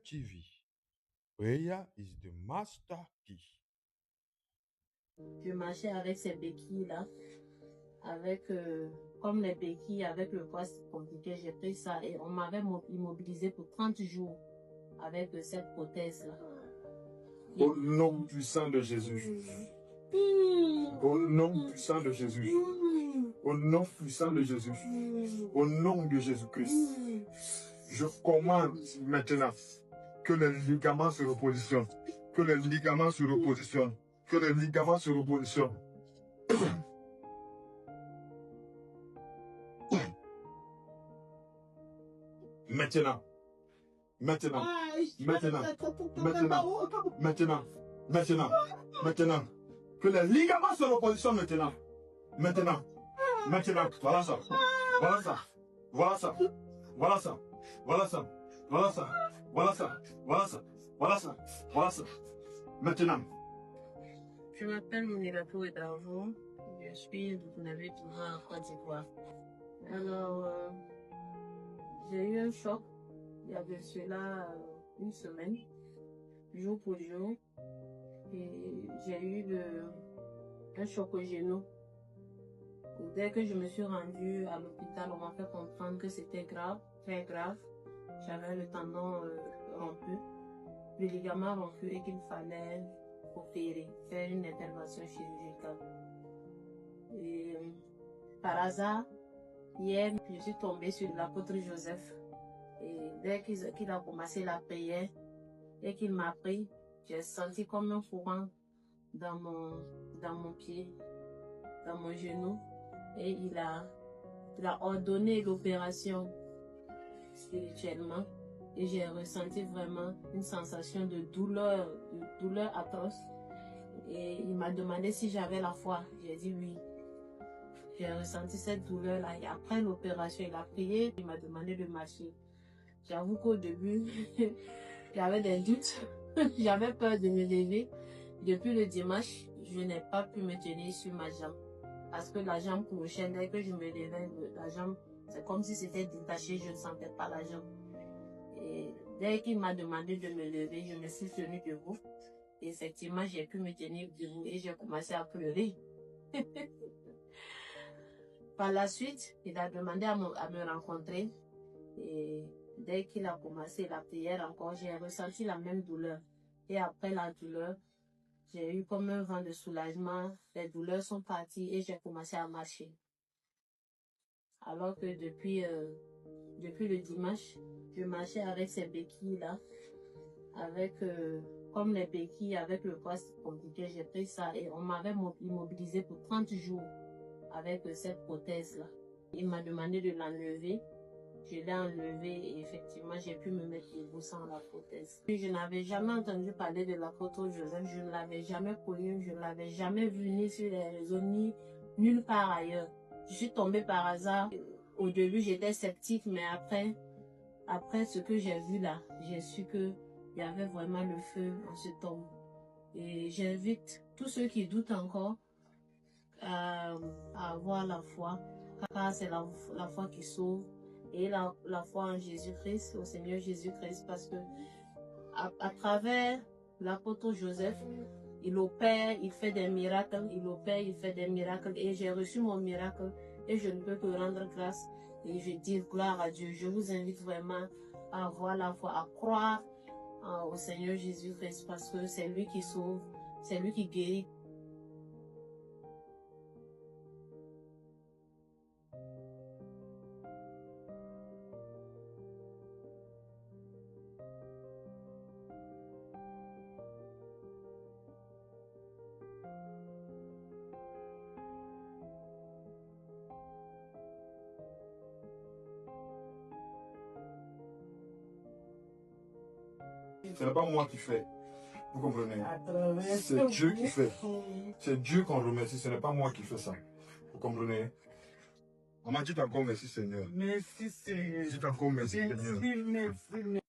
TV. Prayer is the master key. Je marchais avec ces béquilles-là, comme les béquilles avec le poids compliqué, j'ai pris ça et on m'avait immobilisé pour 30 jours avec cette prothèse-là. Au nom puissant de Jésus. Au nom puissant de Jésus. Au nom puissant de Jésus. Au nom de Jésus-Christ. Je commande maintenant que les ligaments se repositionnent. Que les ligaments se repositionnent. Que les ligaments se repositionnent. Maintenant. Maintenant. Maintenant. Maintenant. Maintenant. Maintenant. Maintenant. Que les ligaments se repositionnent maintenant. Maintenant. Maintenant. Voilà ça. Voilà ça. Voilà ça. Voilà ça. Voilà ça. Voilà ça. Voilà ça. Voilà ça. Voilà ça. Voilà ça. Maintenant. Je m'appelle Mounilatou Edarvo. Je suis de Navé en Côte d'Ivoire. Alors, j'ai eu un choc il y a de cela une semaine, jour pour jour. Et j'ai eu un choc au genou. Dès que je me suis rendue à l'hôpital, on m'a fait comprendre que c'était grave, très grave. J'avais le tendon rompu, le ligament rompu et qu'il fallait opérer, faire une intervention chirurgicale. Et par hasard, hier, je suis tombée sur l'apôtre Joseph. Et dès qu'il a commencé la prière et qu'il m'a pris, j'ai senti comme un courant dans mon pied, dans mon genou. Et il a ordonné l'opération spirituellement. Et j'ai ressenti vraiment une sensation de douleur atroce. Et il m'a demandé si j'avais la foi. J'ai dit oui. J'ai ressenti cette douleur-là. Et après l'opération, il a prié. Il m'a demandé de marcher. J'avoue qu'au début, j'avais des doutes. J'avais peur de me lever. Depuis le dimanche, je n'ai pas pu me tenir sur ma jambe. Parce que la jambe clochait, dès que je me levais, la jambe, c'est comme si c'était détaché, je ne sentais pas la jambe. Et dès qu'il m'a demandé de me lever, je me suis tenue debout. Et effectivement, j'ai pu me tenir debout et j'ai commencé à pleurer. Par la suite, il a demandé à me rencontrer. Et dès qu'il a commencé la prière encore, j'ai ressenti la même douleur. Et après la douleur, j'ai eu comme un vent de soulagement. Les douleurs sont parties et j'ai commencé à marcher. Alors que depuis le dimanche, je marchais avec ces béquilles-là, comme les béquilles avec le poids compliqué, j'ai pris ça et on m'avait immobilisé pour 30 jours avec cette prothèse-là. Il m'a demandé de l'enlever. Je l'ai enlevé et effectivement, j'ai pu me mettre debout sans la prothèse. Je n'avais jamais entendu parler de l'apôtre Joseph, je ne l'avais jamais connu, je ne l'avais jamais vu ni sur les réseaux, ni nulle part ailleurs. Je suis tombée par hasard. Au début, j'étais sceptique, mais après ce que j'ai vu là, j'ai su qu'il y avait vraiment le feu en cet homme. Et j'invite tous ceux qui doutent encore à avoir la foi, car c'est la foi qui sauve. Et la foi en Jésus-Christ, au Seigneur Jésus-Christ, parce que à travers l'apôtre Joseph, il opère, il fait des miracles, et j'ai reçu mon miracle et je ne peux que rendre grâce et je dis gloire à Dieu. Je vous invite vraiment à avoir la foi, à croire au Seigneur Jésus-Christ parce que c'est lui qui sauve, c'est lui qui guérit. Ce n'est pas moi qui fais. Vous comprenez? C'est Dieu qui fait. C'est Dieu qu'on remercie. Ce n'est pas moi qui fais ça. Vous comprenez? On m'a dit encore merci Seigneur. Merci Seigneur. Dites encore merci Seigneur. Merci.